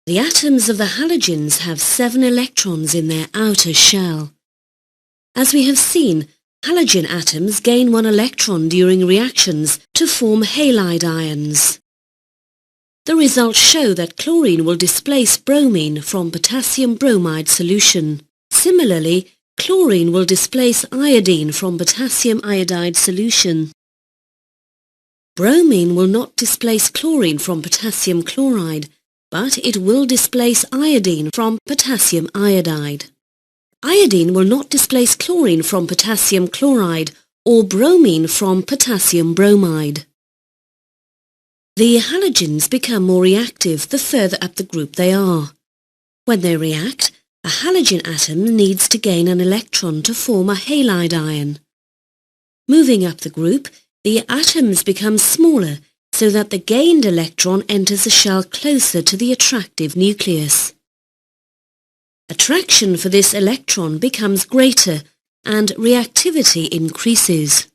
The atoms of the halogens have 7 electrons in their outer shell. As we have seen, halogen atoms gain 1 electron during reactions to form halide ions. The results show that chlorine will displace bromine from potassium bromide solution. Similarly, chlorine will displace iodine from potassium iodide solution. Bromine will not displace chlorine from potassium chloride, but it will displace iodine from potassium iodide. Iodine will not displace chlorine from potassium chloride or bromine from potassium bromide. The halogens become more reactive the further up the group they are. When they react, a halogen atom needs to gain an electron to form a halide ion. Moving up the group, the atoms become smaller so that the gained electron enters the shell closer to the attractive nucleus. Attraction for this electron becomes greater and reactivity increases.